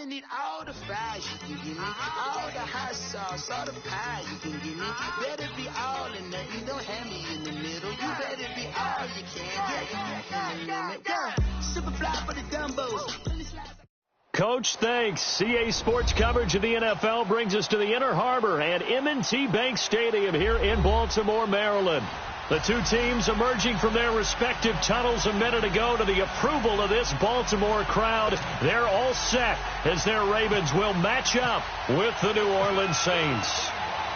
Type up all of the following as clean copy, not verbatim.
I'ma need all the fries you can give me, all the hot sauce, all the pie you can give me. Better be all or nothing, don't have me in the middle. You better be all you can. Yeah. Super fly for the dumbos. Coach, thanks. CA Sports coverage of the NFL brings us to the Inner Harbor and M&T Bank Stadium here in Baltimore, Maryland. The two teams emerging from their respective tunnels a minute ago to the approval of this Baltimore crowd. They're all set as their Ravens will match up with the New Orleans Saints.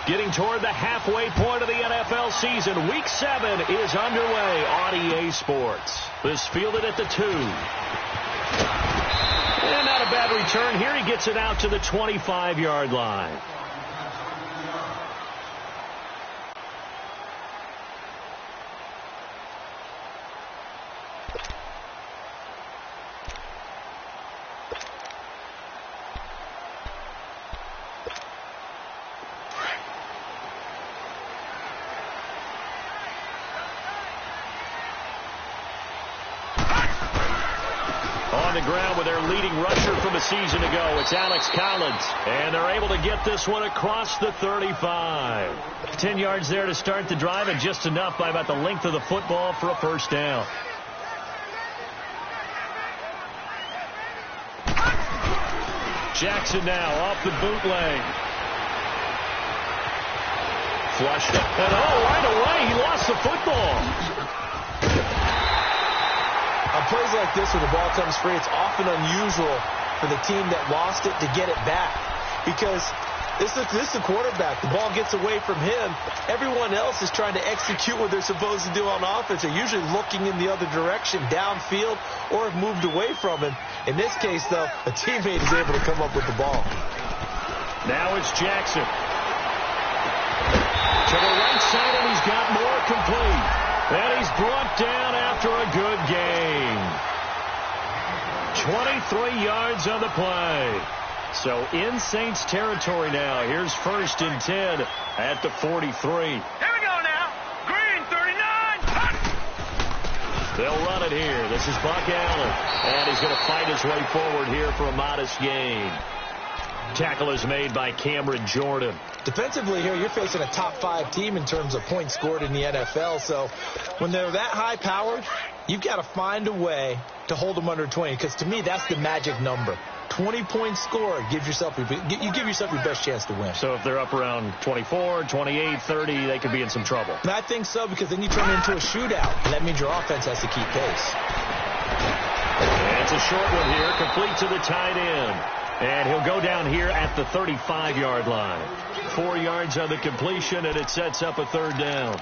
Getting toward the halfway point of the NFL season, Week 7 is underway on EA Sports. This fielded at the 2. And not a bad return here. He gets it out to the 25-yard line. On the ground with their leading rusher from a season ago, it's Alex Collins. And they're able to get this one across the 35. 10 yards there to start the drive, and just enough by about the length of the football for a first down. Jackson now off the bootleg. Flushed it. And right away, he lost the football. On plays like this, when the ball comes free, it's often unusual for the team that lost it to get it back. Because this is the quarterback. The ball gets away from him. Everyone else is trying to execute what they're supposed to do on offense. They're usually looking in the other direction, downfield, or have moved away from him. In this case, though, a teammate is able to come up with the ball. Now it's Jackson. To the right side, and he's got more complete. And he's brought down after a good gain. 23 yards on the play. So in Saints territory now. Here's 1st and 10 at the 43. Here we go now. Green 39. They'll run it here. This is Buck Allen. And he's going to fight his way forward here for a modest gain. Tackle is made by Cameron Jordan. Defensively here, you're facing a top 5 team in terms of points scored in the NFL. So when they're that high-powered, you've got to find a way to hold them under 20. Because to me, that's the magic number. 20 points scored, you give yourself your best chance to win. So if they're up around 24, 28, 30, they could be in some trouble. And I think so, because then you turn it into a shootout. And that means your offense has to keep pace. And it's a short one here, complete to the tight end. And he'll go down here at the 35-yard line. 4 yards on the completion, and it sets up a 3rd down.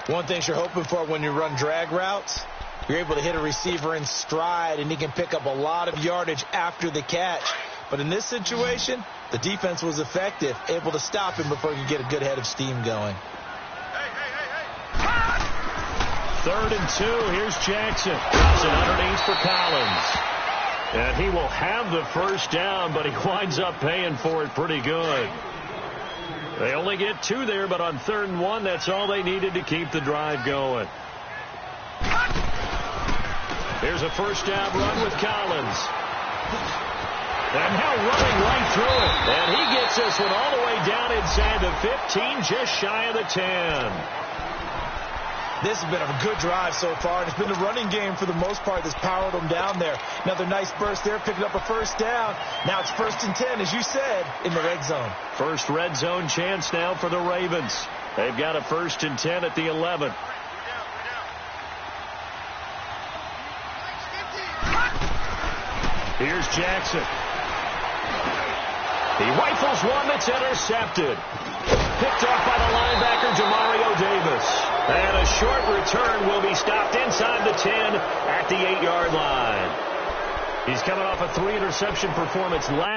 One thing you're hoping for when you run drag routes, you're able to hit a receiver in stride, and he can pick up a lot of yardage after the catch. But in this situation, the defense was effective, able to stop him before he could get a good head of steam going. 3rd and 2. Here's Jackson. Drops it underneath for Collins. And he will have the first down, but he winds up paying for it pretty good. They only get 2 there, but on 3rd and 1, that's all they needed to keep the drive going. Here's a first down run with Collins. And now running right through it. And he gets this one all the way down inside the 15, just shy of the 10. This has been a good drive so far, and it's been the running game for the most part that's powered them down there. Another nice burst there, picking up a first down. Now it's 1st and 10, as you said, in the red zone. First red zone chance now for the Ravens. They've got a 1st and 10 at the 11. Here's Jackson. He rifles one that's intercepted. Picked off by the linebacker, Jamario Davis. And a short return will be stopped inside the 10 at the 8-yard line. He's coming off a 3-interception performance last.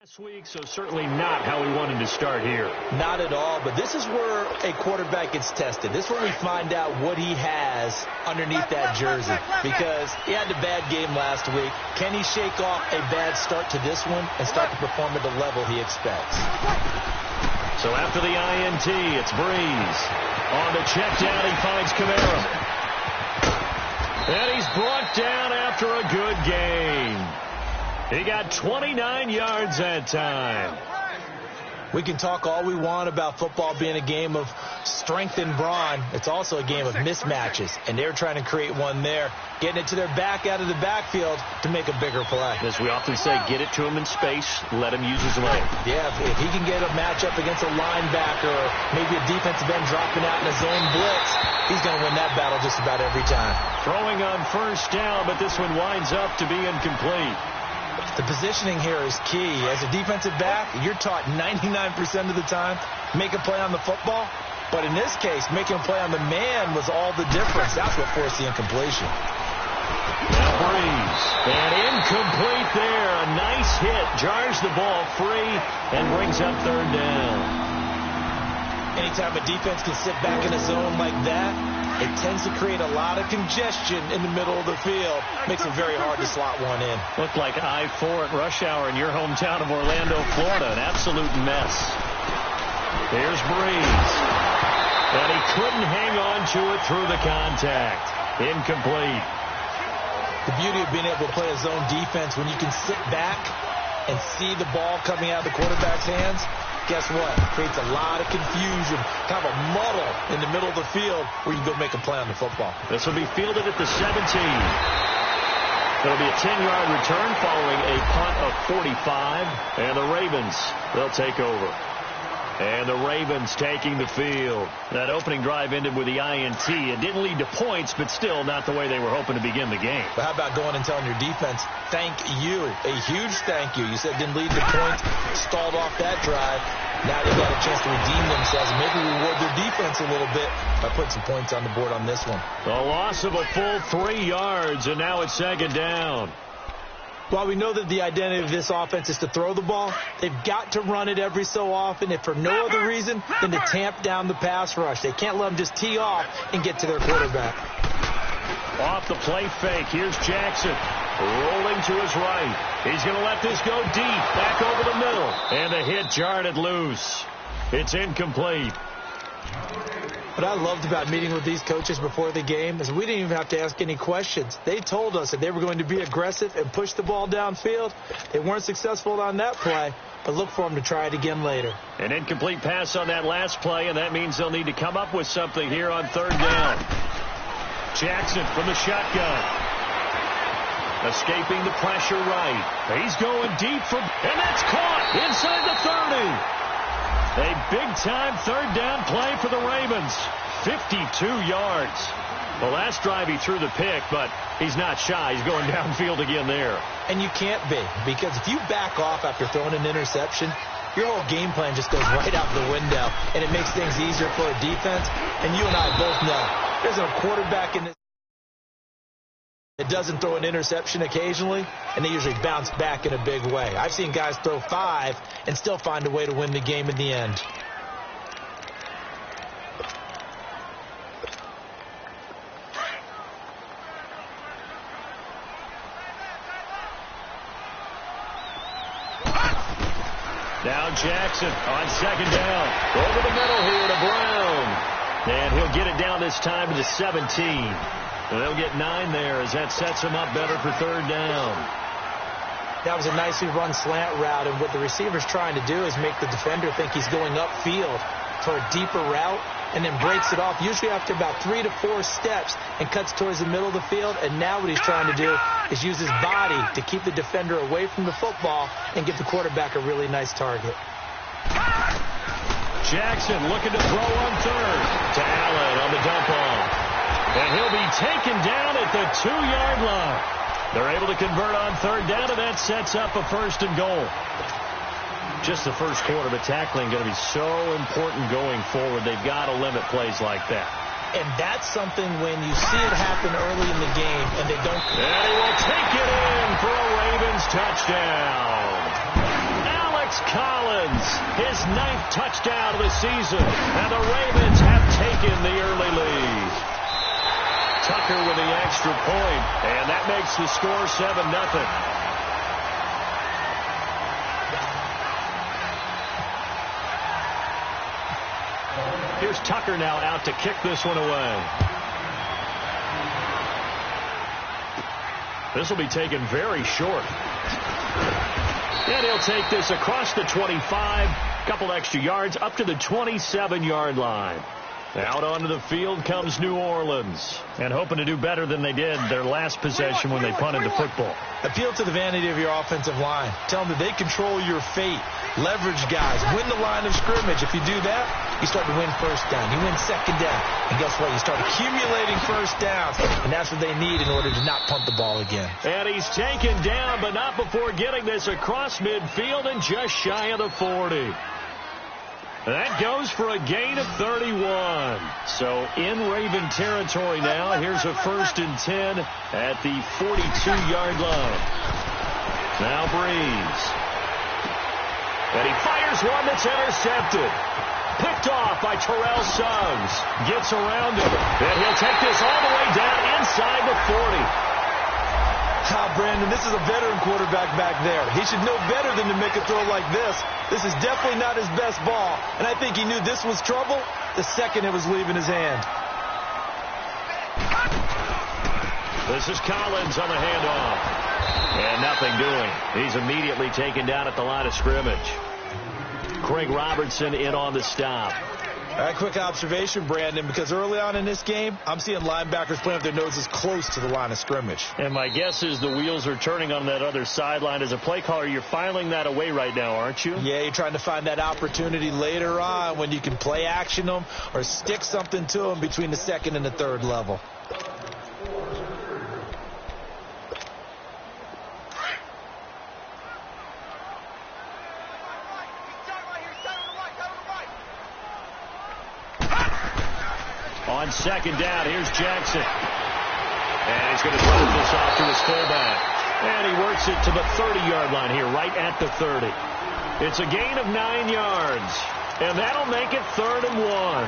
Last week, so certainly not how we wanted to start here. Not at all, but this is where a quarterback gets tested. This is where we find out what he has underneath that jersey, because he had a bad game last week. Can he shake off a bad start to this one and start to perform at the level he expects? So after the INT, it's Breeze. On the check down, he finds Kamara. And he's brought down after a good game. He got 29 yards that time. We can talk all we want about football being a game of strength and brawn. It's also a game of mismatches, and they're trying to create one there, getting it to their back out of the backfield to make a bigger play. As we often say, get it to him in space, let him use his leg. Yeah, if he can get a matchup against a linebacker or maybe a defensive end dropping out in a zone blitz, he's going to win that battle just about every time. Throwing on first down, but this one winds up to be incomplete. The positioning here is key. As a defensive back, you're taught 99% of the time, make a play on the football. But in this case, making a play on the man was all the difference. That's what forced the incompletion. Now Breeze. And incomplete there. A nice hit. Jars the ball free and brings up third down. Anytime a defense can sit back in a zone like that, it tends to create a lot of congestion in the middle of the field. Makes it very hard to slot one in. Looked like I-4 at rush hour in your hometown of Orlando, Florida. An absolute mess. Here's Breeze. And he couldn't hang on to it through the contact. Incomplete. The beauty of being able to play a zone defense when you can sit back and see the ball coming out of the quarterback's hands, guess what? It creates a lot of confusion, kind of a muddle in the middle of the field where you can go make a play on the football. This will be fielded at the 17. It'll be a 10-yard return following a punt of 45. And the Ravens, they'll take over. And the Ravens taking the field. That opening drive ended with the INT. It didn't lead to points, but still not the way they were hoping to begin the game. But how about going and telling your defense, thank you, a huge thank you. You said it didn't lead to points, stalled off that drive. Now they got a chance to redeem themselves and maybe reward their defense a little bit by putting some points on the board on this one. A loss of a full 3 yards, and now it's second down. While we know that the identity of this offense is to throw the ball, they've got to run it every so often, if for no other reason than to tamp down the pass rush. They can't let them just tee off and get to their quarterback. Off the play fake, here's Jackson. Rolling to his right. He's going to let this go deep, back over the middle. And the hit jarred it loose. It's incomplete. What I loved about meeting with these coaches before the game is we didn't even have to ask any questions. They told us that they were going to be aggressive and push the ball downfield. They weren't successful on that play, but look for them to try it again later. An incomplete pass on that last play, and that means they'll need to come up with something here on third down. Jackson from the shotgun. Escaping the pressure right. He's going deep for, and that's caught inside the 30. A big-time third down play for the Ravens. 52 yards. The last drive he threw the pick, but he's not shy. He's going downfield again there. And you can't be, because if you back off after throwing an interception, your whole game plan just goes right out the window, and it makes things easier for a defense. And you and I both know there's a quarterback in this that doesn't throw an interception occasionally, and they usually bounce back in a big way. I've seen guys throw 5 and still find a way to win the game in the end. Now Jackson on second down. Over the middle here to Brown. And he'll get it down this time to the 17. And they'll get 9 there as that sets him up better for third down. That was a nicely run slant route, and what the receiver's trying to do is make the defender think he's going upfield for a deeper route and then breaks it off, usually after about 3 to 4 steps, and cuts towards the middle of the field. And now what he's trying to do is use his body to keep the defender away from the football and give the quarterback a really nice target. Jackson looking to throw on third. To Allen on the dump off. And he'll be taken down at the 2-yard line. They're able to convert on third down, and that sets up a first and goal. Just the first quarter, but tackling going to be so important going forward. They've got to limit plays like that. And that's something when you see it happen early in the game and they don't. And he will take it in for a Ravens touchdown. It's Collins, his 9th touchdown of the season, and the Ravens have taken the early lead. Tucker with the extra point, and that makes the score 7-0. Here's Tucker now out to kick this one away. This will be taken very short. And he'll take this across the 25, couple extra yards, up to the 27-yard line. Out onto the field comes New Orleans, and hoping to do better than they did their last possession when they punted the football. Appeal to the vanity of your offensive line. Tell them that they control your fate. Leverage guys. Win the line of scrimmage. If you do that, you start to win first down. You win second down. And guess what? You start accumulating first downs. And that's what they need in order to not punt the ball again. And he's taken down, but not before getting this across midfield and just shy of the 40. That goes for a gain of 31. So in Raven territory now. Here's a 1st and 10 at the 42-yard line. Now Breeze. And he fires one that's intercepted. Picked off by Terrell Suggs. Gets around him. And he'll take this all the way down inside the 40. Brandon, this is a veteran quarterback back there. He should know better than to make a throw like this. This is definitely not his best ball. And I think he knew this was trouble the second it was leaving his hand. This is Collins on the handoff. And nothing doing. He's immediately taken down at the line of scrimmage. Craig Robertson in on the stop. All right, quick observation, Brandon, because early on in this game, I'm seeing linebackers playing with their noses close to the line of scrimmage. And my guess is the wheels are turning on that other sideline. As a play caller, you're filing that away right now, aren't you? Yeah, you're trying to find that opportunity later on when you can play action them or stick something to them between the 2nd and the 3rd level. On 2nd down, here's Jackson. And he's going to drop this off to his fullback. And he works it to the 30-yard line here, right at the 30. It's a gain of 9 yards. And that'll make it 3rd and 1.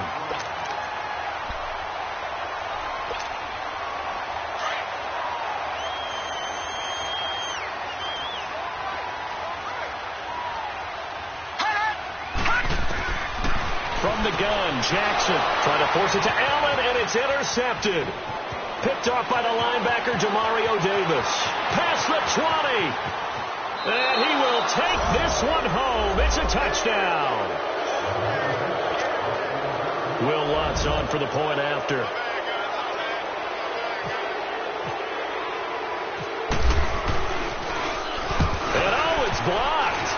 From the gun, Jackson trying to force it to Allen, and it's intercepted. Picked off by the linebacker, Demario Davis. Past the 20. And he will take this one home. It's a touchdown. Will Lutz on for the point after. And oh, it's blocked.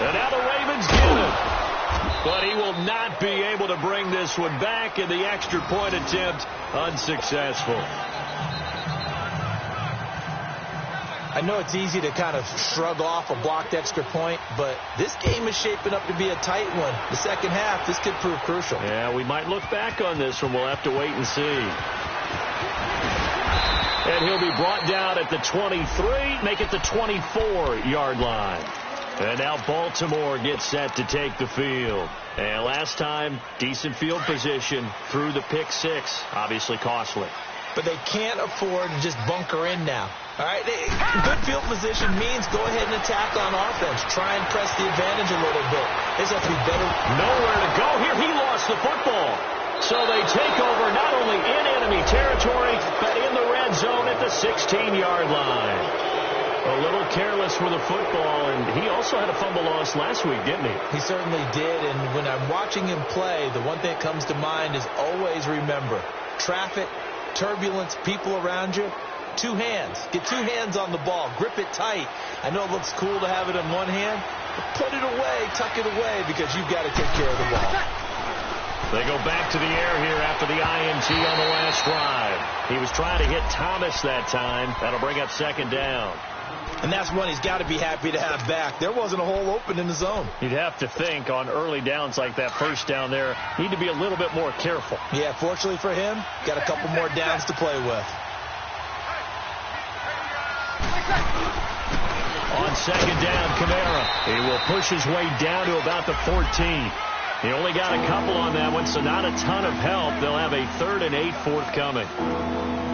And now the Ravens get it. But he will not be able to bring this one back, and the extra point attempt unsuccessful. I know it's easy to kind of shrug off a blocked extra point, but this game is shaping up to be a tight one. The second half, this could prove crucial. Yeah, we might look back on this one. We'll have to wait and see. And he'll be brought down at the 23, make it the 24-yard line. And now Baltimore gets set to take the field. And last time, decent field position through the pick 6. Obviously costly. But they can't afford to just bunker in now. All right, good field position means go ahead and attack on offense. Try and press the advantage a little bit. This has to be better. Nowhere to go here. He lost the football. So they take over not only in enemy territory, but in the red zone at the 16-yard line. A little careless with the football, and he also had a fumble loss last week, didn't he? He certainly did, and when I'm watching him play, the one thing that comes to mind is always remember, traffic, turbulence, people around you, 2 hands. Get 2 hands on the ball. Grip it tight. I know it looks cool to have it in one hand, but put it away, tuck it away, because you've got to take care of the ball. They go back to the air here after the INT on the last drive. He was trying to hit Thomas that time. That'll bring up 2nd down. And that's one he's got to be happy to have back. There wasn't a hole open in the zone. You'd have to think on early downs like that first down there, need to be a little bit more careful. Yeah, fortunately for him, got a couple more downs to play with. On second down, Kamara. He will push his way down to about the 14. He only got a couple on that one, so not a ton of help. They'll have a 3rd and 8 forthcoming.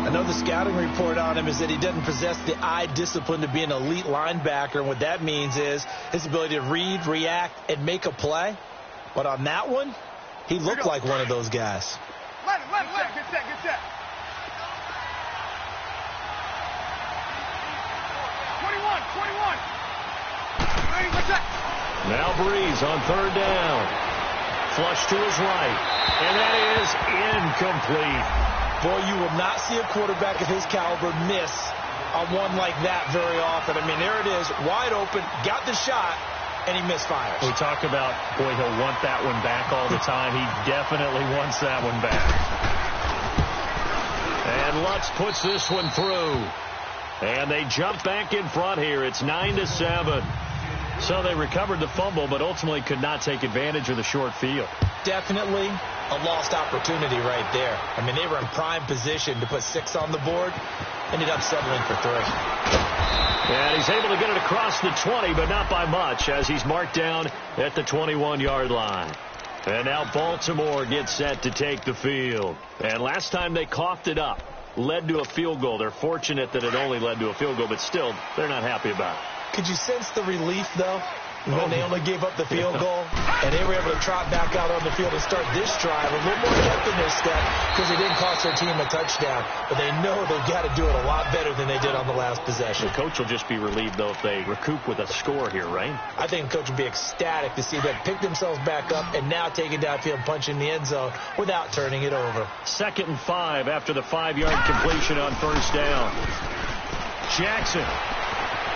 Another scouting report on him is that he doesn't possess the eye discipline to be an elite linebacker. And what that means is his ability to read, react, and make a play. But on that one, he looked like one of those guys. Get set. 21. Now Breeze on 3rd down. Flush to his right. And that is incomplete. Boy, you will not see a quarterback of his caliber miss on one like that very often. I mean, there it is, wide open, got the shot, and he misfires. We talk about, boy, he'll want that one back all the time. He definitely wants that one back. And Lutz puts this one through. And they jump back in front here. It's 9-7. So they recovered the fumble, but ultimately could not take advantage of the short field. Definitely a lost opportunity right there. I mean, they were in prime position to put 6 on the board. Ended up settling for 3. And he's able to get it across the 20, but not by much, as he's marked down at the 21-yard line. And now Baltimore gets set to take the field. And last time they coughed it up, led to a field goal. They're fortunate that it only led to a field goal, but still, they're not happy about it. Could you sense the relief, though, when they only gave up the field goal? And they were able to trot back out on the field and start this drive a little more depth in their step because they didn't cost their team a touchdown. But they know they've got to do it a lot better than they did on the last possession. The coach will just be relieved, though, if they recoup with a score here, right? I think the coach will be ecstatic to see them pick themselves back up and now take it downfield, punch in the end zone without turning it over. 2nd and 5 after the 5-yard completion on 1st down. Jackson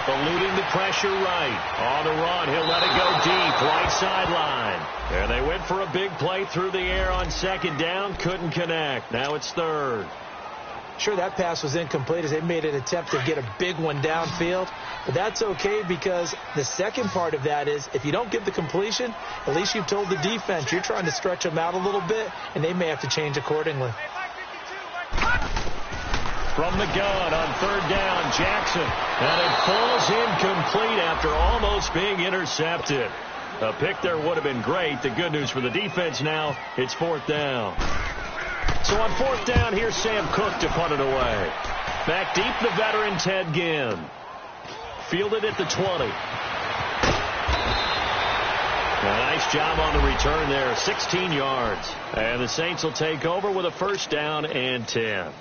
eluding the pressure right. On the run, he'll let it go deep, right sideline. And they went for a big play through the air on 2nd down, couldn't connect. Now it's 3rd. Sure, that pass was incomplete as they made an attempt to get a big one downfield. But that's okay because the second part of that is if you don't get the completion, at least you've told the defense you're trying to stretch them out a little bit, and they may have to change accordingly. From the gun on 3rd down, Jackson. And it falls incomplete after almost being intercepted. A pick there would have been great. The good news for the defense now, it's 4th down. So on 4th down, here's Sam Cook to punt it away. Back deep, the veteran Ted Ginn. Fielded at the 20. A nice job on the return there, 16 yards. And the Saints will take over with a 1st down and 10.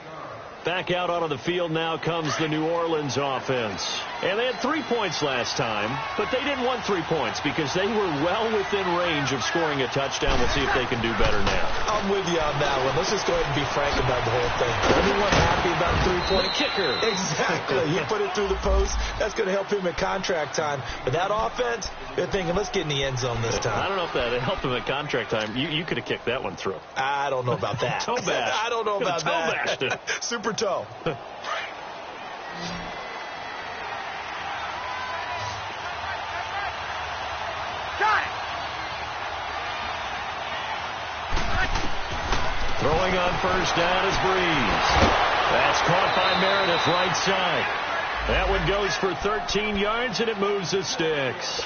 Back out onto the field now comes the New Orleans offense. And they had 3 points last time, but they didn't want 3 points because they were well within range of scoring a touchdown. We'll see if they can do better now. I'm with you on that one. Let's just go ahead and be frank about the whole thing. Anyone happy about a 3-point kicker? Exactly. He put it through the post. That's going to help him at contract time. But that offense, they're thinking, let's get in the end zone this time. I don't know if that helped him at contract time. You could have kicked that one through. I don't know about that. Toe bash. I don't know about that. Toe bashed it. Super toe. Throwing on 1st down is Breeze. That's caught by Meredith right side. That one goes for 13 yards, and it moves the sticks.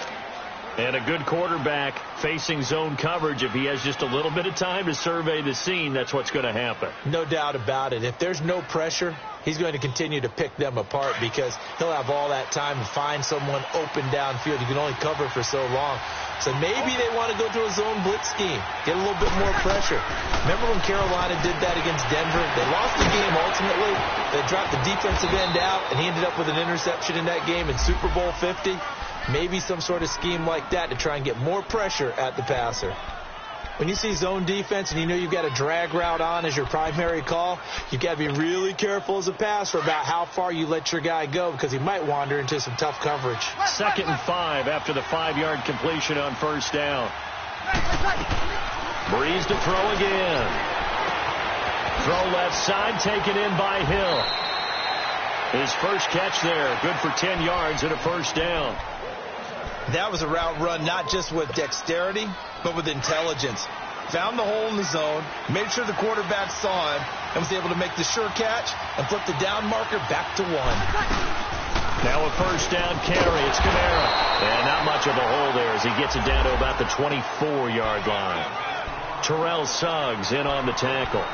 And a good quarterback facing zone coverage. If he has just a little bit of time to survey the scene, that's what's going to happen. No doubt about it. If there's no pressure, he's going to continue to pick them apart because he'll have all that time to find someone open downfield. You can only cover for so long. So maybe they want to go to a zone blitz scheme, get a little bit more pressure. Remember when Carolina did that against Denver? They lost the game ultimately. They dropped the defensive end out, and he ended up with an interception in that game in Super Bowl 50. Maybe some sort of scheme like that to try and get more pressure at the passer. When you see zone defense and you know you've got a drag route on as your primary call, you've got to be really careful as a passer about how far you let your guy go because he might wander into some tough coverage. 2nd and 5 after the 5-yard completion on 1st down. Breeze to throw again. Throw left side, taken in by Hill. His first catch there, good for 10 yards and a 1st down. That was a route run not just with dexterity, but with intelligence. Found the hole in the zone, made sure the quarterback saw him, and was able to make the sure catch and flip the down marker back to 1. Now a first down carry. It's Kamara. And not much of a hole there as he gets it down to about the 24-yard line. Terrell Suggs in on the tackle.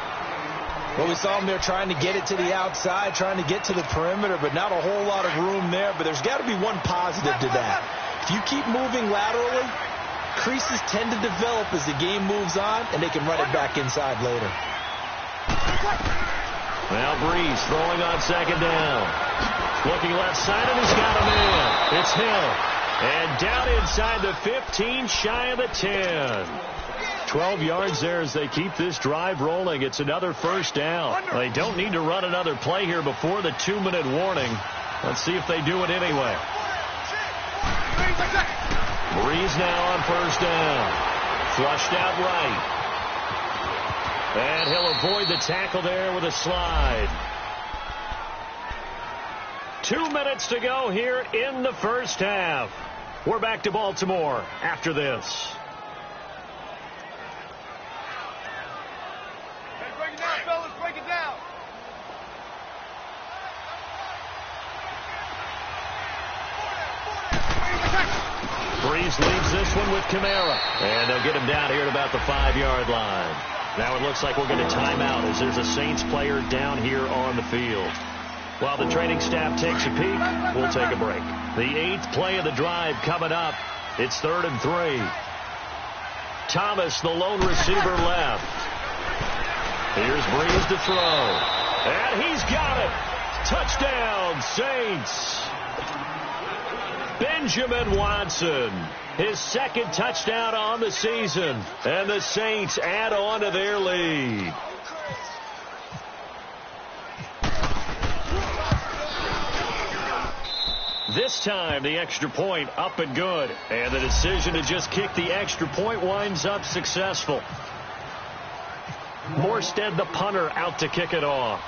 Well, we saw him there trying to get it to the outside, trying to get to the perimeter, but not a whole lot of room there. But there's got to be one positive to that. If you keep moving laterally, creases tend to develop as the game moves on, and they can run it back inside later. Now Breeze throwing on second down. Looking left side, and he's got a man. It's Hill. And down inside the 15, shy of the 10. 12 yards there as they keep this drive rolling. It's another first down. They don't need to run another play here before the 2-minute warning. Let's see if they do it anyway. Breeze now on first down. Flushed out right. And he'll avoid the tackle there with a slide. 2 minutes to go here in the first half. We're back to Baltimore after this. Hey, break it down, fellas. Break it down. Breeze leaves this one with Kamara. And they'll get him down here at about the 5-yard line. Now it looks like we're going to time out as there's a Saints player down here on the field. While the training staff takes a peek, we'll take a break. The 8th play of the drive coming up. It's 3rd and 3. Thomas, the lone receiver, left. Here's Breeze to throw. And he's got it. Touchdown, Saints. Benjamin Watson, his 2nd touchdown on the season. And the Saints add on to their lead. This time, the extra point up and good. And the decision to just kick the extra point winds up successful. Morstead, the punter, out to kick it off.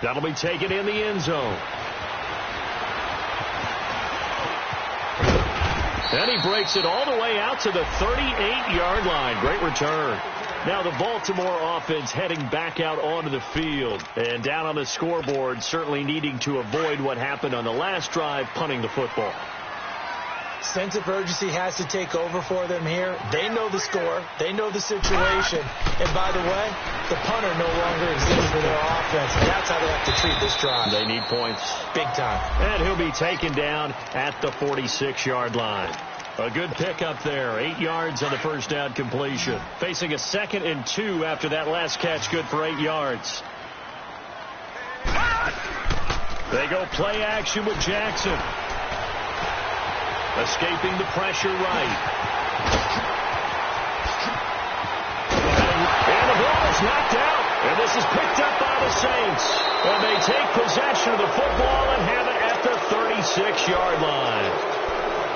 That'll be taken in the end zone. And he breaks it all the way out to the 38-yard line. Great return. Now the Baltimore offense heading back out onto the field. And down on the scoreboard, certainly needing to avoid what happened on the last drive, punting the football. Sense of urgency has to take over for them here. They know the score. They know the situation. And by the way, the punter no longer exists for their offense. And that's how they have to treat this drive. They need points. Big time. And he'll be taken down at the 46-yard line. A good pickup there. 8 yards on the first down completion. Facing a 2nd and 2 after that last catch, good for 8 yards. They go play action with Jackson. Escaping the pressure right. And the ball is knocked out. And this is picked up by the Saints. And they take possession of the football and have it at the 36-yard line.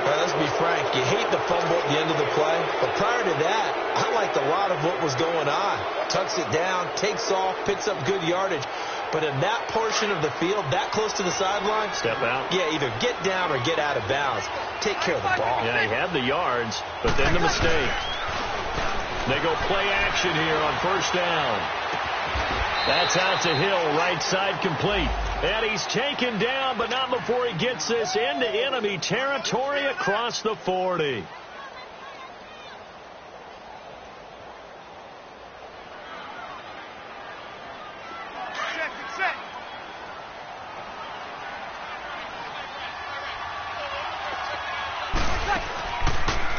Well, let's be frank. You hate the fumble at the end of the play. But prior to that, I liked a lot of what was going on. Tucks it down, takes off, picks up good yardage. But in that portion of the field, that close to the sideline, step out. Yeah, either get down or get out of bounds. Take care of the ball. Yeah, he had the yards, but then the mistake. They go play action here on first down. That's out to Hill, right side complete. And he's taken down, but not before he gets this into enemy territory across the 40.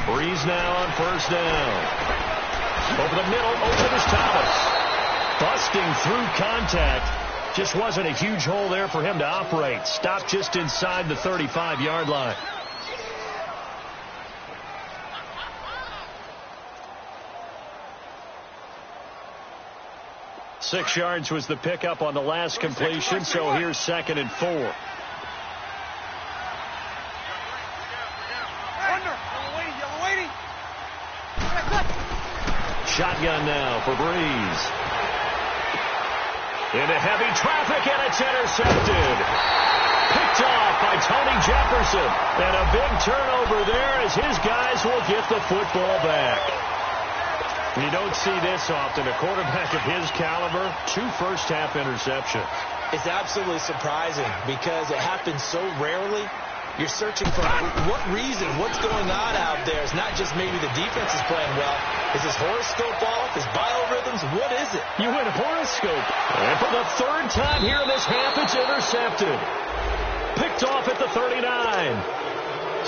Breeze now on first down. Over the middle, open is Thomas. Busting through contact. Just wasn't a huge hole there for him to operate. Stopped just inside the 35-yard line. Six yards was the pickup on the last completion, so here's 2nd and 4. Shotgun now for Breeze. Into heavy traffic, and it's intercepted. Picked off by Tony Jefferson. And a big turnover there as his guys will get the football back. You don't see this often. A quarterback of his caliber, 2 first-half interceptions. It's absolutely surprising because it happens so rarely. You're searching for what reason, what's going on out there. It's not just maybe the defense is playing well. Is his horoscope off? His biorhythms? What is it? You win a horoscope. And for the 3rd time here in this half, it's intercepted. Picked off at the 39.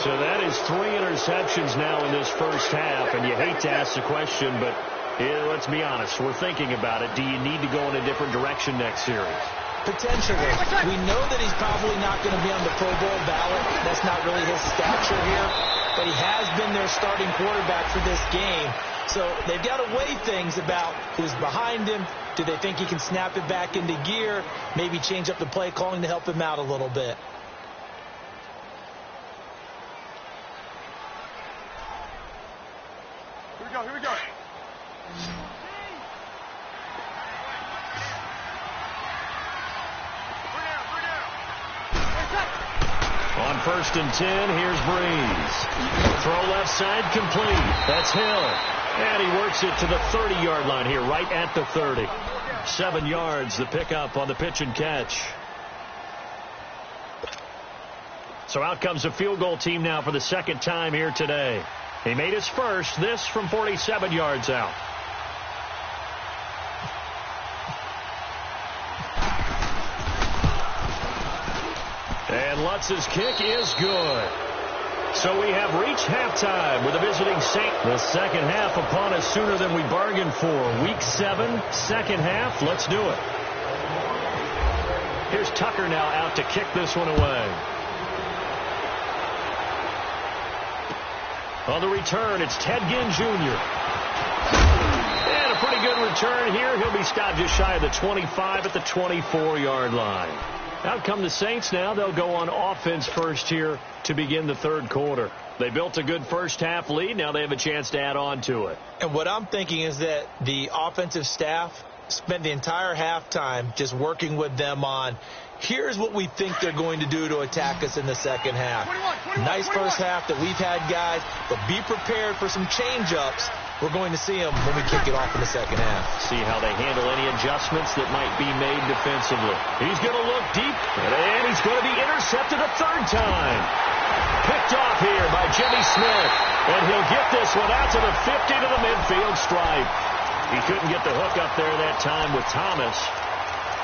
So that is 3 interceptions now in this first half. And you hate to ask the question, but let's be honest. We're thinking about it. Do you need to go in a different direction next series? Potentially. We know that he's probably not going to be on the Pro Bowl ballot. That's not really his stature here. But he has been their starting quarterback for this game. So they've got to weigh things about who's behind him. Do they think he can snap it back into gear? Maybe change up the play calling to help him out a little bit. Here we go. On 1st and 10, here's Breeze. Throw left side complete. That's Hill. And he works it to the 30-yard line here, right at the 30. 7 yards, the pickup on the pitch and catch. So out comes a field goal team now for the 2nd time here today. He made his first, this from 47 yards out. And Lutz's kick is good. So we have reached halftime with the visiting Saints. The second half upon us sooner than we bargained for. Week 7, second half. Let's do it. Here's Tucker now out to kick this one away. On the return, it's Ted Ginn Jr. And a pretty good return here. He'll be stopped just shy of the 25 at the 24-yard line. Out come the Saints now. They'll go on offense first here to begin the 3rd quarter. They built a good first-half lead. Now they have a chance to add on to it. And what I'm thinking is that the offensive staff spent the entire halftime just working with them on, here's what we think they're going to do to attack us in the second half. Nice first half that we've had, guys, but be prepared for some change-ups. We're going to see them when we kick it off in the second half. See how they handle any adjustments that might be made defensively. He's going to look deep, and he's going to be intercepted a 3rd time. Picked off here by Jimmy Smith, and he'll get this one out to the 50 to the midfield stripe. He couldn't get the hook up there that time with Thomas.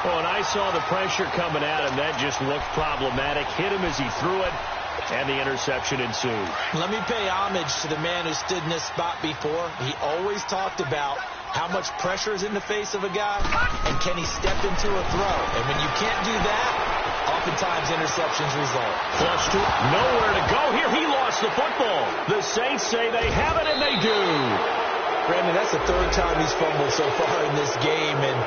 Oh, and I saw the pressure coming at him. That just looked problematic. Hit him as he threw it, and the interception ensued. Let me pay homage to the man who stood in this spot before. He always talked about how much pressure is in the face of a guy, and can he step into a throw. And when you can't do that, oftentimes interceptions result. Flush to nowhere to go here. He lost the football. The Saints say they have it, and they do. Brandon, that's the 3rd time he's fumbled so far in this game, and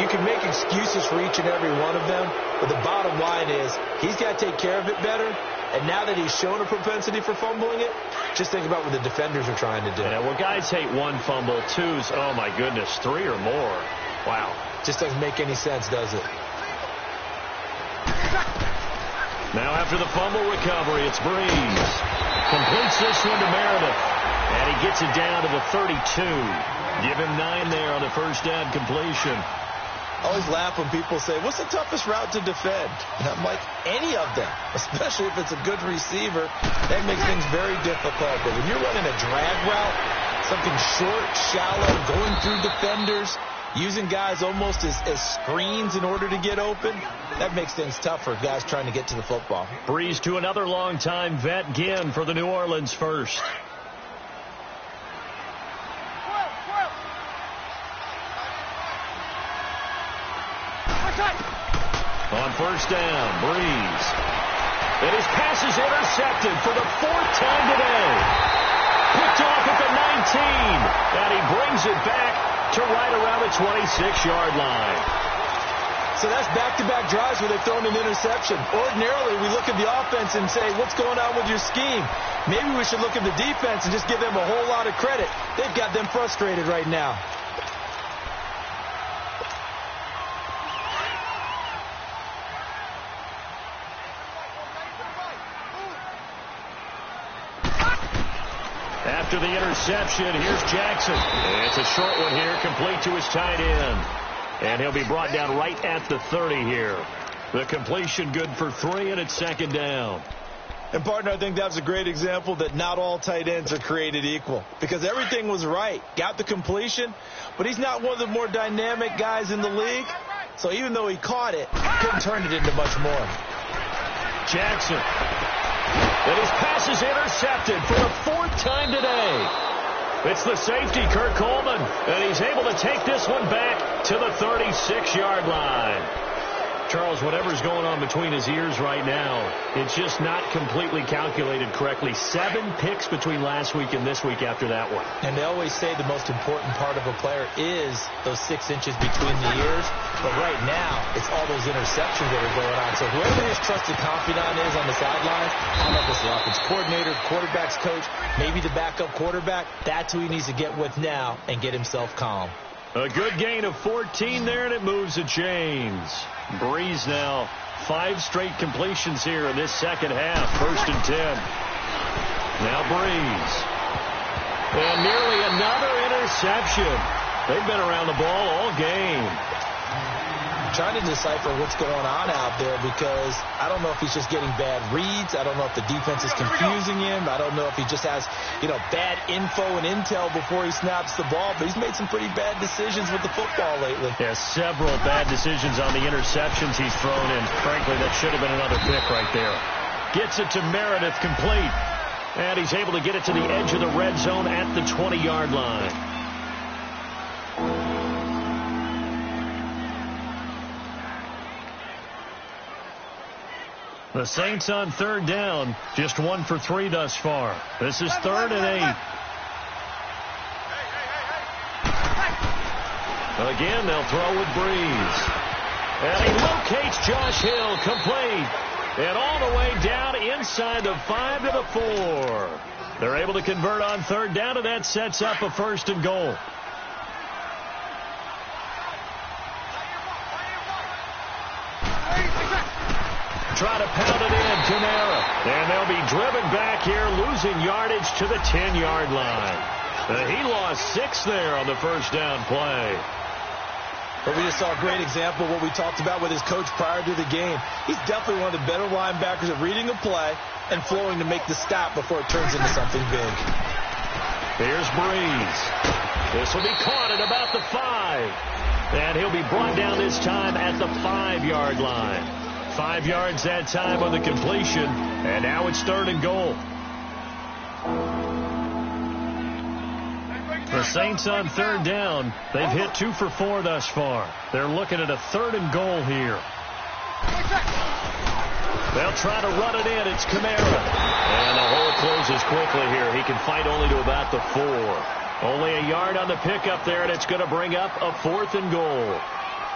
you can make excuses for each and every one of them, but the bottom line is he's got to take care of it better, and now that he's shown a propensity for fumbling it, just think about what the defenders are trying to do. Yeah, well, guys hate 1 fumble, 2's, oh my goodness, 3 or more. Wow. Just doesn't make any sense, does it? Now after the fumble recovery, it's Breeze. Completes this one to Meredith. And he gets it down to the 32. Give him 9 there on the first down completion. I always laugh when people say, what's the toughest route to defend? And I'm like, any of them, especially if it's a good receiver. That makes things very difficult. But when you're running a drag route, something short, shallow, going through defenders, using guys almost as screens in order to get open, that makes things tough for guys trying to get to the football. Breeze to another longtime vet, Ginn, for the New Orleans first. On first down, Breeze. And his pass is intercepted for the 4th time today. Picked off at the 19. And he brings it back to right around the 26-yard line. So that's back-to-back drives where they've thrown an interception. Ordinarily, we look at the offense and say, what's going on with your scheme? Maybe we should look at the defense and just give them a whole lot of credit. They've got them frustrated right now. After the interception, here's Jackson. It's a short one here, complete to his tight end. And he'll be brought down right at the 30 here. The completion good for 3, and it's second down. And, partner, I think that's a great example that not all tight ends are created equal, because everything was right. Got the completion, but he's not one of the more dynamic guys in the league. So even though he caught it, couldn't turn it into much more. Jackson. And his pass is intercepted for the 4th time today. It's the safety, Kurt Coleman, and he's able to take this one back to the 36-yard line. Charles, whatever's going on between his ears right now, it's just not completely calculated correctly. 7 picks between last week and this week after that one. And they always say the most important part of a player is those 6 inches between the ears. But right now, it's all those interceptions that are going on. So whoever his trusted confidant is on the sidelines, I don't know if it's the offense coordinator, quarterback's coach, maybe the backup quarterback, that's who he needs to get with now and get himself calm. A good gain of 14 there, and it moves the chains. Breeze now, 5 straight completions here in this second half. 1st and 10. Now Breeze. And nearly another interception. They've been around the ball all game. Trying to decipher what's going on out there, because I don't know if he's just getting bad reads. I don't know if the defense is confusing him. I don't know if he just has, bad info and intel before he snaps the ball. But he's made some pretty bad decisions with the football lately. Yeah, several bad decisions on the interceptions he's thrown in. Frankly, that should have been another pick right there. Gets it to Meredith, complete. And he's able to get it to the edge of the red zone at the 20-yard line. The Saints on 3rd down, just 1 for 3 thus far. This is 3rd and 8. Again, they'll throw with Breeze. And he locates Josh Hill, complete. And all the way down inside the 5 to the 4. They're able to convert on 3rd down, and that sets up a 1st and goal. Try to pound it in, Kamara. And they'll be driven back here, losing yardage to the 10-yard line. He lost 6 there on the 1st down play. But we just saw a great example of what we talked about with his coach prior to the game. He's definitely one of the better linebackers at reading a play and flowing to make the stop before it turns into something big. Here's Breeze. This will be caught at about the 5. And he'll be brought down this time at the 5-yard line. 5 yards that time on the completion, and now it's 3rd and goal. The Saints on 3rd down. They've hit 2 for 4 thus far. They're looking at a 3rd and goal here. They'll try to run it in. It's Kamara. And the hole closes quickly here. He can fight only to about the 4. Only a yard on the pickup there, and it's going to bring up a 4th and goal.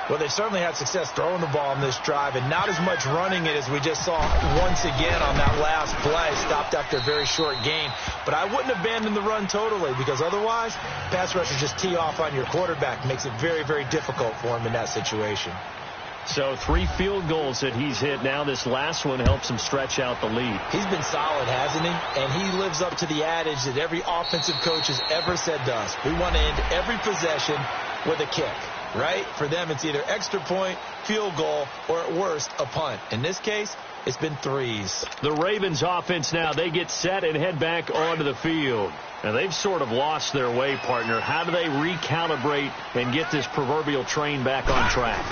Well, they certainly had success throwing the ball in this drive, and not as much running it as we just saw once again on that last play. Stopped after a very short gain. But I wouldn't abandon the run totally, because otherwise, pass rushers just tee off on your quarterback. Makes it very, very difficult for him in that situation. So 3 field goals that he's hit. Now this last one helps him stretch out the lead. He's been solid, hasn't he? And he lives up to the adage that every offensive coach has ever said to us. We want to end every possession with a kick. Right? For them, it's either extra point, field goal, or at worst, a punt. In this case, it's been 3s. The Ravens offense now, they get set and head back onto the field. And they've sort of lost their way, partner. How do they recalibrate and get this proverbial train back on track?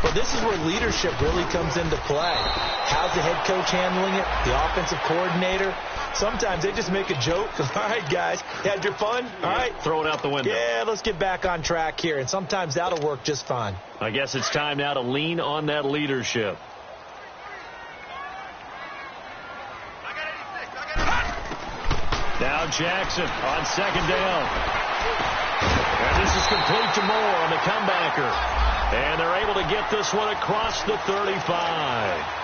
Well, this is where leadership really comes into play. How's the head coach handling it? The offensive coordinator? Sometimes they just make a joke. All right, guys, you had your fun? All right. Throw it out the window. Yeah, let's get back on track here. And sometimes that'll work just fine. I guess it's time now to lean on that leadership. Now Jackson on 2nd down. And this is complete to Moore on the comebacker. And they're able to get this one across the 35.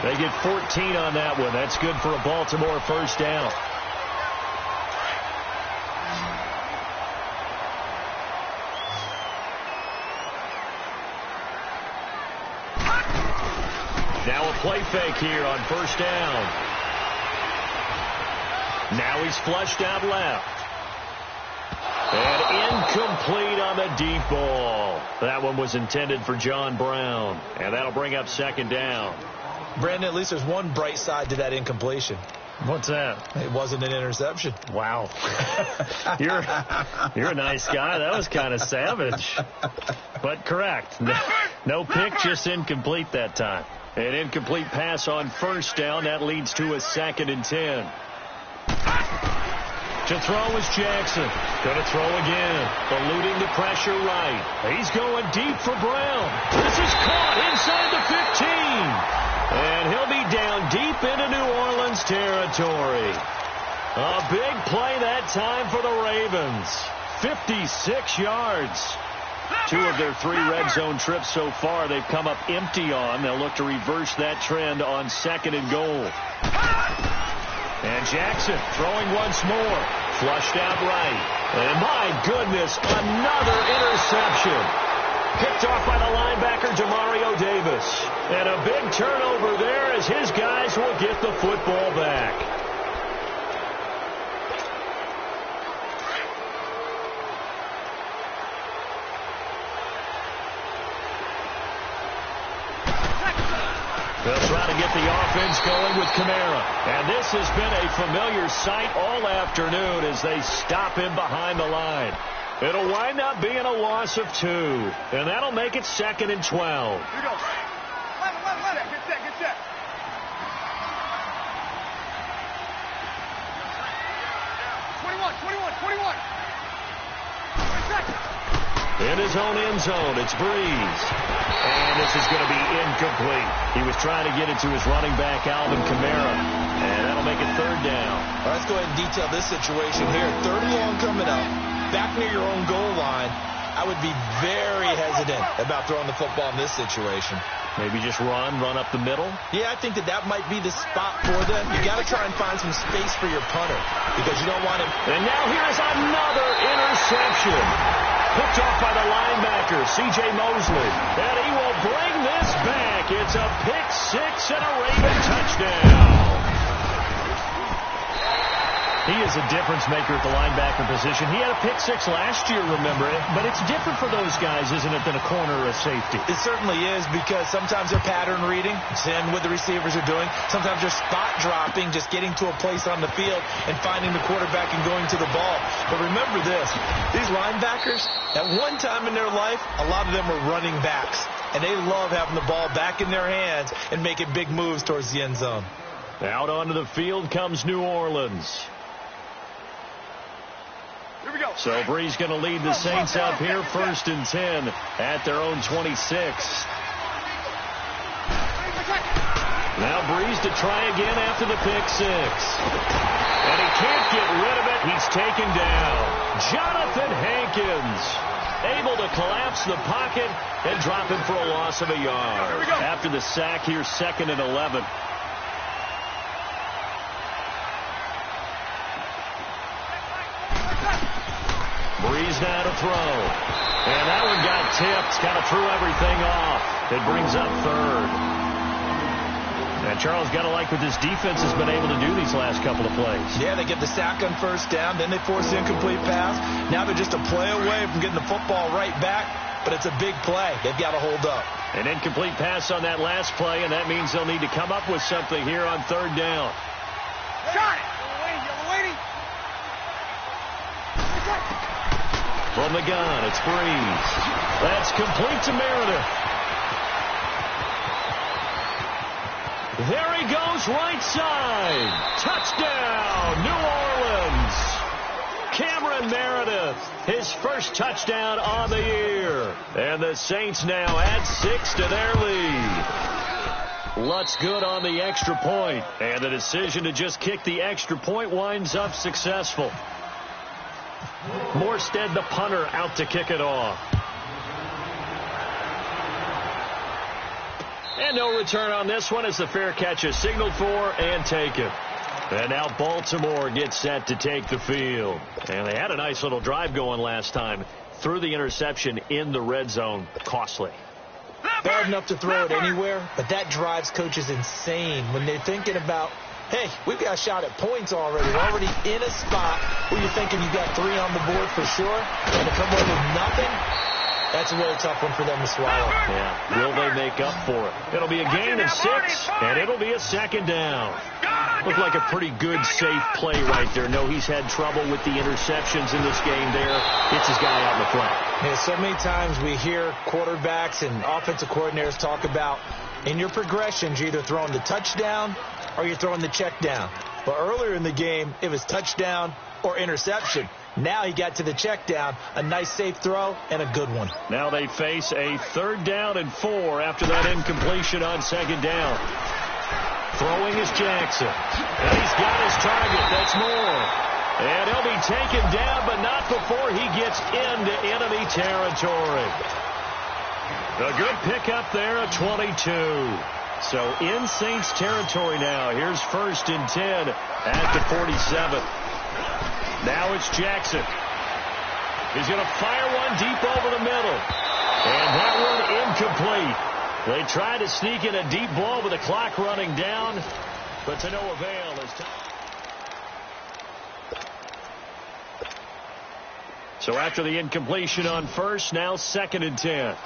They get 14 on that one. That's good for a Baltimore 1st down. Now a play fake here on 1st down. Now he's flushed out left. And incomplete on the deep ball. That one was intended for John Brown. And that'll bring up second down. Brandon, at least there's one bright side to that incompletion. What's that? It wasn't an interception. Wow. You're a nice guy. That was kind of savage. But correct. No pick, just incomplete that time. An incomplete pass on first down. That leads to a 2nd and 10. To throw is Jackson. Going to throw again. Eluding the pressure right. He's going deep for Brown. This is caught inside the 15. And he'll be down deep into New Orleans territory. A big play that time for the Ravens. 56 yards. 2 of their 3 red zone trips so far they've come up empty on. They'll look to reverse that trend on 2nd and goal. And Jackson throwing once more. Flushed out right. And my goodness, another interception. Picked off by the linebacker, Demario Davis. And a big turnover there as his guys will get the football back. They'll try to get the offense going with Kamara. And this has been a familiar sight all afternoon as they stop him behind the line. It'll wind up being a loss of 2. And that'll make it 2nd and 12. Here we go. Let it. Get set, get set. In his own end zone, it's Breeze. And this is going to be incomplete. He was trying to get it to his running back, Alvin Kamara. And that'll make it 3rd down. All right, let's go ahead and detail this situation here. 3rd and long coming up. Back near your own goal line. I would be very hesitant about throwing the football in this situation. Maybe just run up the middle? Yeah, I think that might be the spot for them. You got to try and find some space for your punter because you don't want him. And now here's another interception. Picked off by the linebacker, C.J. Mosley. And he will bring this back. It's a pick 6 and a Raven touchdown. He is a difference maker at the linebacker position. He had a pick 6 last year, remember it. But it's different for those guys, isn't it, than a corner or a safety? It certainly is because sometimes they're pattern reading, seeing what the receivers are doing. Sometimes they're spot dropping, just getting to a place on the field and finding the quarterback and going to the ball. But remember this, these linebackers, at one time in their life, a lot of them were running backs. And they love having the ball back in their hands and making big moves towards the end zone. Out onto the field comes New Orleans. Here we go. So Breeze going to lead the Saints up here, 1st and 10 at their own 26. Now Breeze to try again after the pick 6. And he can't get rid of it. He's taken down. Jonathan Hankins able to collapse the pocket and drop him for a loss of a yard. After the sack, here's 2nd and 11. Breeze now to throw. And that one got tipped. Kind of threw everything off. It brings up 3rd. And Charles, got to like what this defense has been able to do these last couple of plays. Yeah, they get the sack on 1st down. Then they force the incomplete pass. Now they're just a play away from getting the football right back. But it's a big play. They've got to hold up. An incomplete pass on that last play, and that means they'll need to come up with something here on 3rd down. Got it. You're waiting. From the gun, it's Breeze. That's complete to Meredith. There he goes, right side. Touchdown, New Orleans. Cameron Meredith, his first touchdown on the year. And the Saints now add 6 to their lead. Lutz good on the extra point. And the decision to just kick the extra point winds up successful. Morstead, the punter, out to kick it off. And no return on this one as the fair catch is signaled for and taken. And now Baltimore gets set to take the field. And they had a nice little drive going last time. Threw the interception in the red zone. Costly. Bad enough to throw it anywhere, but that drives coaches insane when they're thinking about hey, we've got a shot at points already. We're already in a spot where you're thinking you got 3 on the board for sure, and to come away with nothing, that's a really tough one for them to swallow. Yeah, will they make up for it? It'll be a gain of 6, and it'll be a second down. Looked like a pretty good, safe play right there. No, he's had trouble with the interceptions in this game there. Gets his guy out in the front. Yeah, so many times we hear quarterbacks and offensive coordinators talk about in your progressions, you're either throwing the touchdown or you're throwing the check down. But earlier in the game, it was touchdown or interception. Now he got to the check down, a nice safe throw, and a good one. Now they face a 3rd down and 4 after that incompletion on 2nd down. Throwing is Jackson. And he's got his target. That's Moore. And he'll be taken down, but not before he gets into enemy territory. A good pickup there at 22. So in Saints territory now. Here's 1st and 10 at the 47. Now it's Jackson. He's going to fire one deep over the middle. And that one incomplete. They tried to sneak in a deep ball with the clock running down, but to no avail. So after the incompletion on 1st, now 2nd and 10.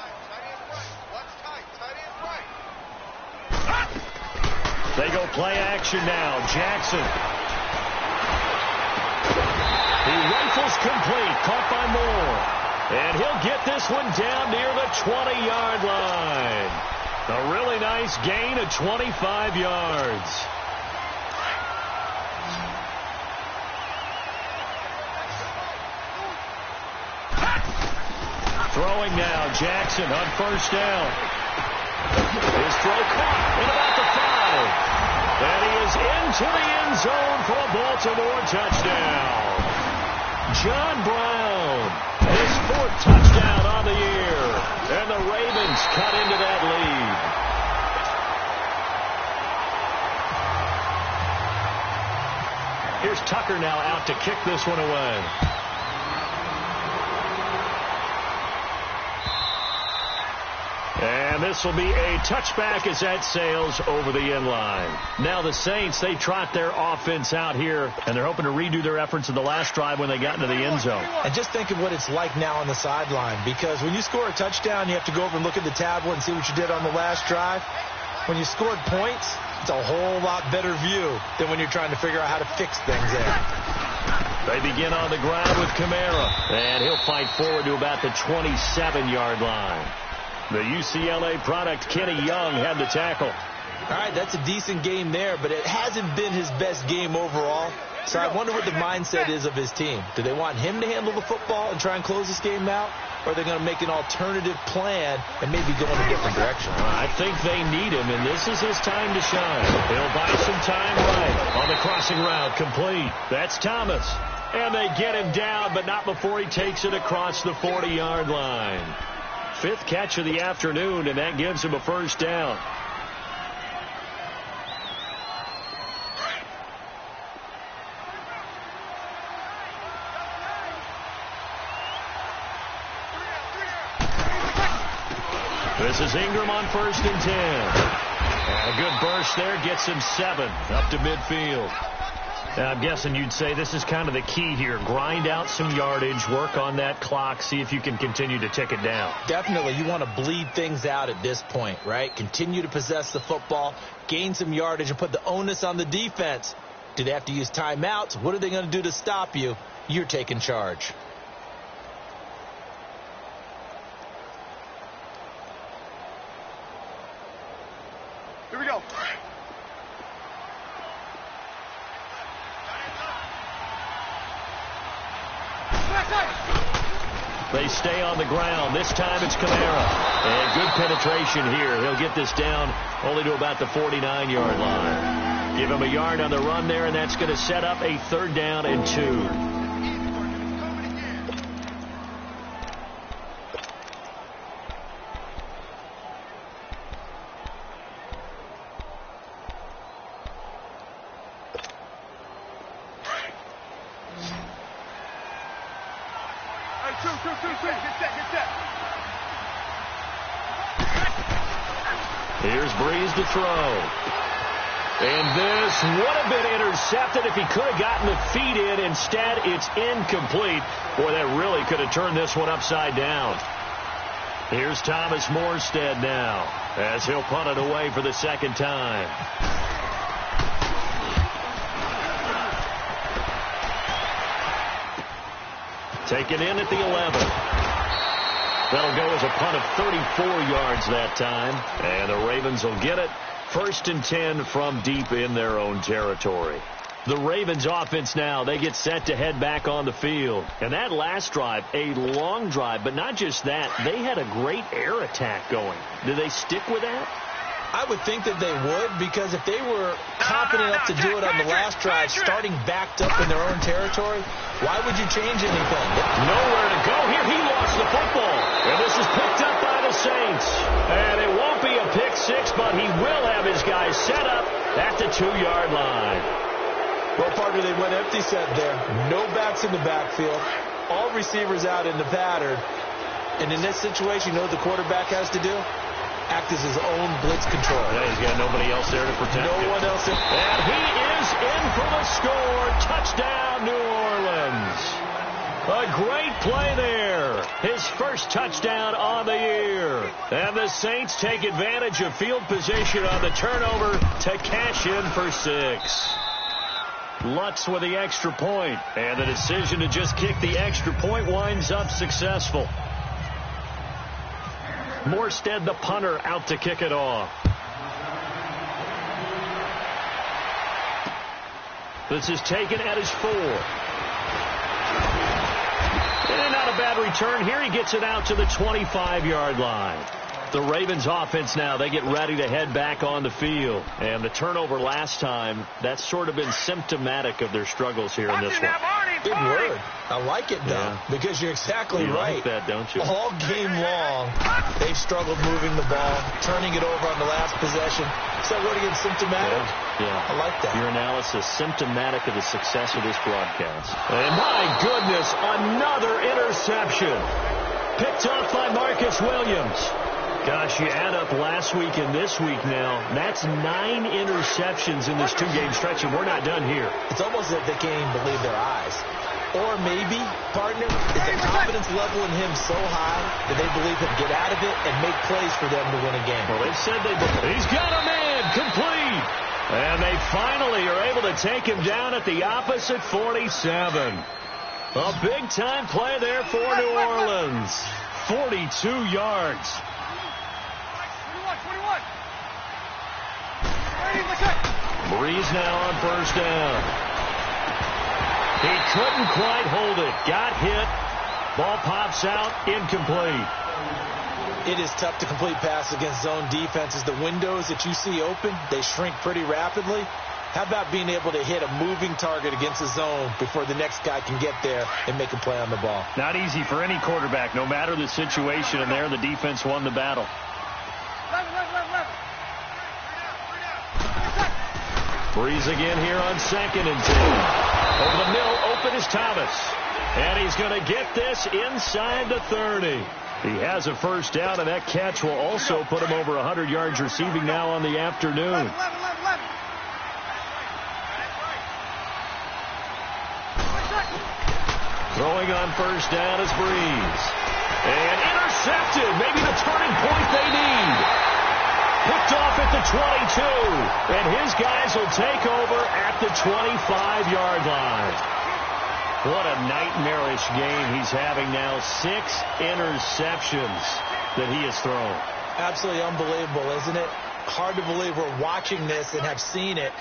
They go play action now. Jackson. He rifles complete. Caught by Moore. And he'll get this one down near the 20-yard line. A really nice gain of 25 yards. Throwing now. Jackson on 1st down. His throw caught in about the 5. And he is into the end zone for a Baltimore touchdown. John Brown, his 4th touchdown on the year. And the Ravens cut into that lead. Here's Tucker now out to kick this one away. And this will be a touchback as that sails over the end line. Now the Saints, they trot their offense out here, and they're hoping to redo their efforts in the last drive when they got into the end zone. And just think of what it's like now on the sideline, because when you score a touchdown, you have to go over and look at the tablet and see what you did on the last drive. When you scored points, it's a whole lot better view than when you're trying to figure out how to fix things there. They begin on the ground with Kamara, and he'll fight forward to about the 27-yard line. The UCLA product, Kenny Young, had the tackle. All right, that's a decent game there, but it hasn't been his best game overall. So I wonder what the mindset is of his team. Do they want him to handle the football and try and close this game out? Or are they going to make an alternative plan and maybe go in a different direction? I think they need him, and this is his time to shine. He'll buy some time right on the crossing route, complete. That's Thomas. And they get him down, but not before he takes it across the 40-yard line. 5th catch of the afternoon, and that gives him a 1st down. This is Ingram on 1st and 10. And a good burst there gets him 7 up to midfield. Now, I'm guessing you'd say this is kind of the key here. Grind out some yardage, work on that clock, see if you can continue to tick it down. Definitely. You want to bleed things out at this point, right? Continue to possess the football, gain some yardage, and put the onus on the defense. Do they have to use timeouts? What are they going to do to stop you? You're taking charge. Here we go. They stay on the ground. This time it's Kamara. And good penetration here. He'll get this down only to about the 49-yard line. Give him a yard on the run there, and that's going to set up a 3rd down and 2. Here's Breeze to throw. And this would have been intercepted if he could have gotten the feet in. Instead, it's incomplete. Boy, that really could have turned this one upside down. Here's Thomas Morstead now as he'll punt it away for the second time. Taken in at the 11. That'll go as a punt of 34 yards that time. And the Ravens will get it. 1st and 10 from deep in their own territory. The Ravens offense now, they get set to head back on the field. And that last drive, a long drive, but not just that, they had a great air attack going. Do they stick with that? I would think that they would, because if they were confident enough to do it on the last drive, starting backed up in their own territory, why would you change anything? Nowhere to go here. He lost the football. And this is picked up by the Saints. And it won't be a pick six, but he will have his guys set up at the 2-yard line. Well, partner, they went empty set there. No backs in the backfield. All receivers out in the pattern. And in this situation, you know what the quarterback has to do? Act as his own blitz control. Yeah, he's got nobody else there to protect him. No one else in. And he is in for the score. Touchdown, New Orleans. A great play there. His first touchdown on the year. And the Saints take advantage of field position on the turnover to cash in for 6. Lutz with the extra point. And the decision to just kick the extra point winds up successful. Morstead, the punter, out to kick it off. This is taken at his 4. And not a bad return here. He gets it out to the 25-yard line. The Ravens offense now, they get ready to head back on the field. And the turnover last time, that's sort of been symptomatic of their struggles here in this one. Good word. I like it, though, because you're exactly right. Like that, don't you? All game long, they've struggled moving the ball, turning it over on the last possession. Is that what again, symptomatic? Yeah. I like that. Your analysis, symptomatic of the success of this broadcast. And my goodness, another interception. Picked off by Marcus Williams. Gosh, you add up last week and this week now, that's 9 interceptions in this 2-game stretch, and we're not done here. It's almost as if they can't even believe their eyes. Or maybe, partner, is the confidence level in him so high that they believe he'll get out of it and make plays for them to win a game. Well, they've said he's got a man, complete. And they finally are able to take him down at the opposite 47. A big-time play there for New Orleans. 42 yards. Breeze now on first down. He couldn't quite hold it. Got hit. Ball pops out. Incomplete. It is tough to complete pass against zone defenses. The windows that you see open, they shrink pretty rapidly. How about being able to hit a moving target against a zone before the next guy can get there and make a play on the ball? Not easy for any quarterback, no matter the situation. And there, the defense won the battle. Breeze again here on 2nd and 10. Over the middle, open is Thomas. And he's going to get this inside the 30. He has a first down, and that catch will also put him over 100 yards receiving now on the afternoon. Throwing on first down is Breeze. And intercepted. Maybe the turning point they need. Picked off at the 22. And his guys will take over at the 25-yard line. What a nightmarish game he's having now. 6 interceptions that he has thrown. Absolutely unbelievable, isn't it? Hard to believe we're watching this and have seen it.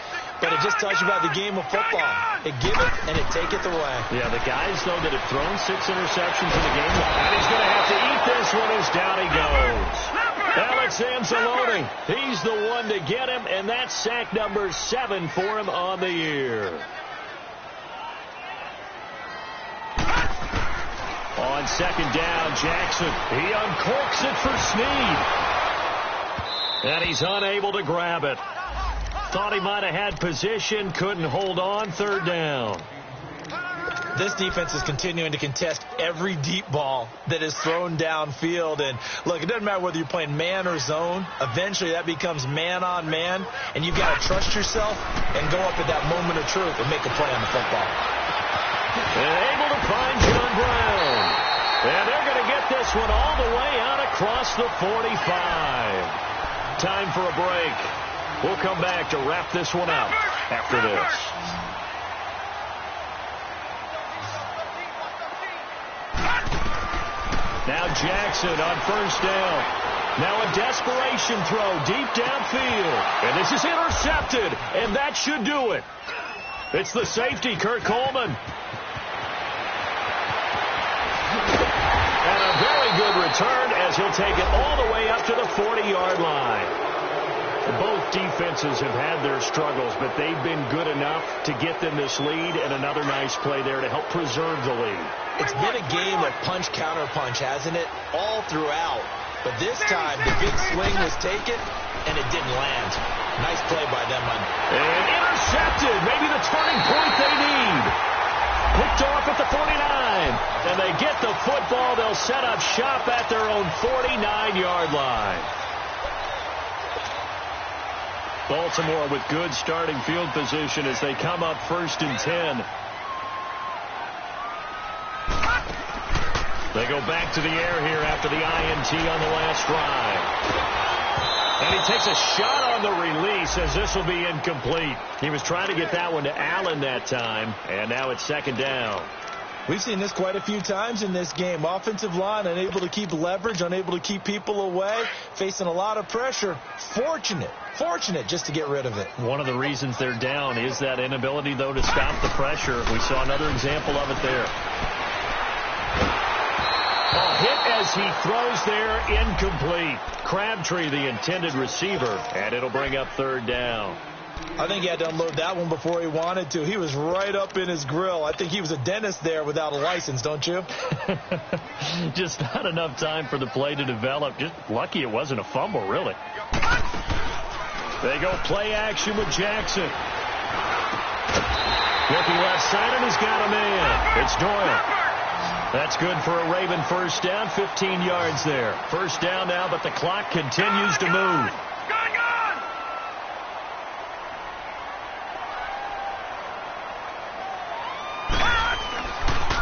But it just tells you about the game of football. It give it and it take it away. Yeah, the guys, though, that have thrown 6 interceptions in the game, and he's going to have to eat this one as down he goes. Alex Anzalone, he's the one to get him, and that's sack number 7 for him on the year. On second down, Jackson, he uncorks it for Snead. And he's unable to grab it. Thought he might have had position, couldn't hold on, third down. This defense is continuing to contest every deep ball that is thrown downfield. And, look, it doesn't matter whether you're playing man or zone. Eventually that becomes man on man, and you've got to trust yourself and go up at that moment of truth and make a play on the football. And able to find John Brown. And they're going to get this one all the way out across the 45. Time for a break. We'll come back to wrap this one up after this. Now Jackson on first down. Now a desperation throw deep downfield. And this is intercepted. And that should do it. It's the safety, Kurt Coleman. And a very good return as he'll take it all the way up to the 40-yard line. Both defenses have had their struggles, but they've been good enough to get them this lead, and another nice play there to help preserve the lead. It's been a game of punch-counter-punch, hasn't it? All throughout. But this time, the big swing was taken, and it didn't land. Nice play by them. And intercepted. Maybe the turning point they need. Picked off at the 49. And they get the football. They'll set up shop at their own 49-yard line. Baltimore with good starting field position as they come up 1st and 10. They go back to the air here after the INT on the last drive. And he takes a shot on the release as this will be incomplete. He was trying to get that one to Allen that time, and now it's 2nd down. We've seen this quite a few times in this game. Offensive line unable to keep leverage, unable to keep people away, facing a lot of pressure. Fortunate just to get rid of it. One of the reasons they're down is that inability, though, to stop the pressure. We saw another example of it there. A hit as he throws there, incomplete. Crabtree, the intended receiver, and it'll bring up 3rd down. I think he had to unload that one before he wanted to. He was right up in his grill. I think he was a dentist there without a license, don't you? Just not enough time for the play to develop. Just lucky it wasn't a fumble, really. They go play action with Jackson. Looking left side, and he's got a man. It's Doyle. That's good for a Raven 1st down, 15 yards there. 1st down now, but the clock continues to move.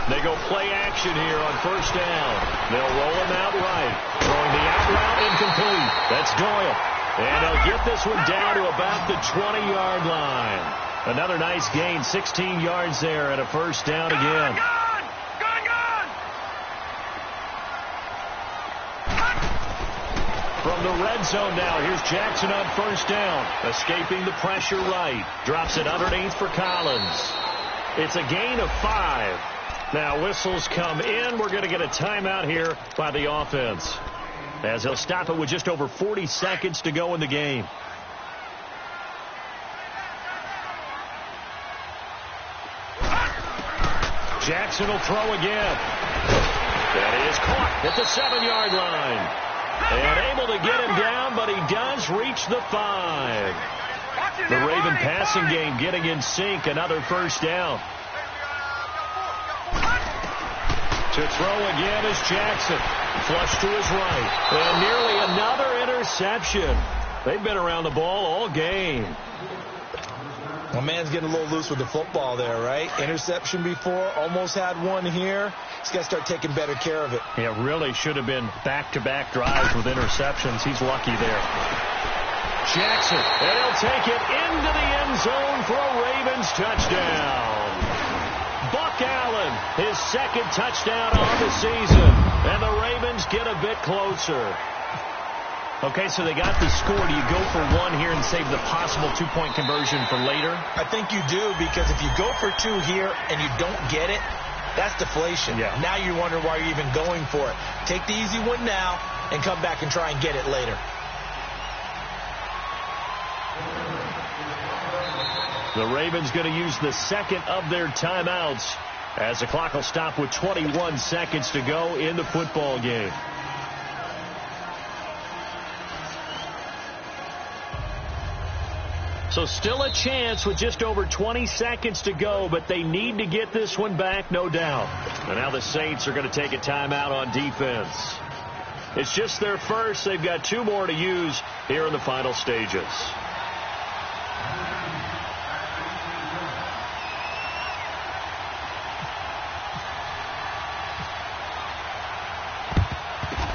They go play action here on 1st down. They'll roll him out right. Throwing the out route, incomplete. That's Doyle. And they'll get this one down to about the 20-yard line. Another nice gain, 16 yards there, and a 1st down again. From the red zone now, here's Jackson on 1st down. Escaping the pressure right. Drops it underneath for Collins. It's a gain of 5. Now whistles come in. We're going to get a timeout here by the offense, as they'll stop it with just over 40 seconds to go in the game. Jackson will throw again. That is caught at the 7-yard line. And able to get him down, but he does reach the 5. The Raven passing game getting in sync. Another 1st down. To throw again is Jackson. Flush to his right. And nearly another interception. They've been around the ball all game. Well, man's getting a little loose with the football there, right? Interception before, almost had one here. He's got to start taking better care of it. Yeah, really should have been back-to-back drives with interceptions. He's lucky there. Jackson, and he'll take it into the end zone for a Ravens touchdown. Buck Allen, his 2nd touchdown on the season. And the Ravens get a bit closer. Okay, so they got the score. Do you go for 1 here and save the possible 2-point conversion for later? I think you do, because if you go for 2 here and you don't get it, that's deflation. Yeah. Now you wonder why you're even going for it. Take the easy one now and come back and try and get it later. The Ravens going to use the 2nd of their timeouts as the clock will stop with 21 seconds to go in the football game. So still a chance with just over 20 seconds to go, but they need to get this one back, no doubt. And now the Saints are going to take a timeout on defense. It's just their first. They've got 2 more to use here in the final stages.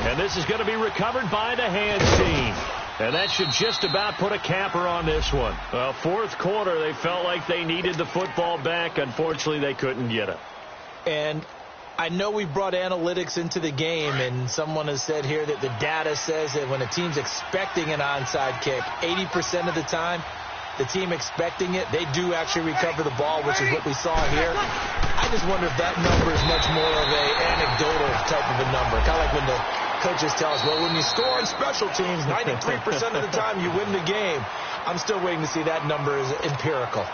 And this is going to be recovered by the hands team. And that should just about put a capper on this one. Well, fourth quarter, they felt like they needed the football back. Unfortunately, they couldn't get it. And I know we brought analytics into the game, and someone has said here that the data says that when a team's expecting an onside kick, 80% of the time, the team expecting it, they do actually recover the ball, which is what we saw here. I just wonder if that number is much more of an anecdotal type of a number. Kind of like when the coaches tell us, well, when you score on special teams, 93% of the time you win the game. I'm still waiting to see that number is empirical.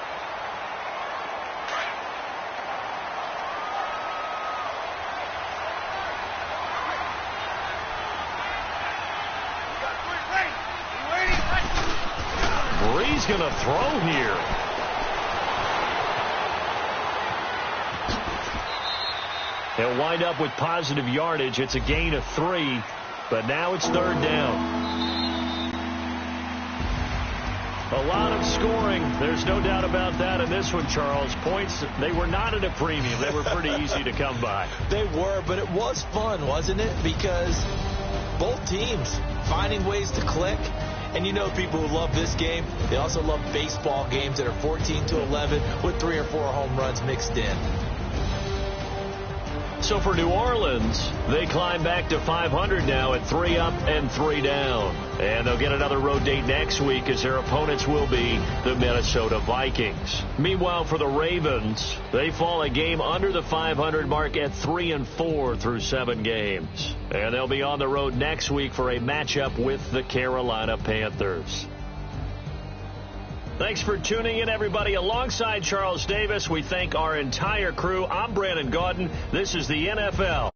Bree's going to throw here. He'll wind up with positive yardage. It's a gain of 3, but now it's third down. A lot of scoring. There's no doubt about that in this one, Charles. Points, they were not at a premium. They were pretty easy to come by. They were, but it was fun, wasn't it? Because both teams finding ways to click. And you know people who love this game, they also love baseball games that are 14-11 with 3 or 4 home runs mixed in. So for New Orleans, they climb back to 500 now at 3 up and 3 down. And they'll get another road date next week as their opponents will be the Minnesota Vikings. Meanwhile, for the Ravens, they fall a game under the 500 mark at 3-4 through 7 games. And they'll be on the road next week for a matchup with the Carolina Panthers. Thanks for tuning in, everybody. Alongside Charles Davis, we thank our entire crew. I'm Brandon Gaudin. This is the NFL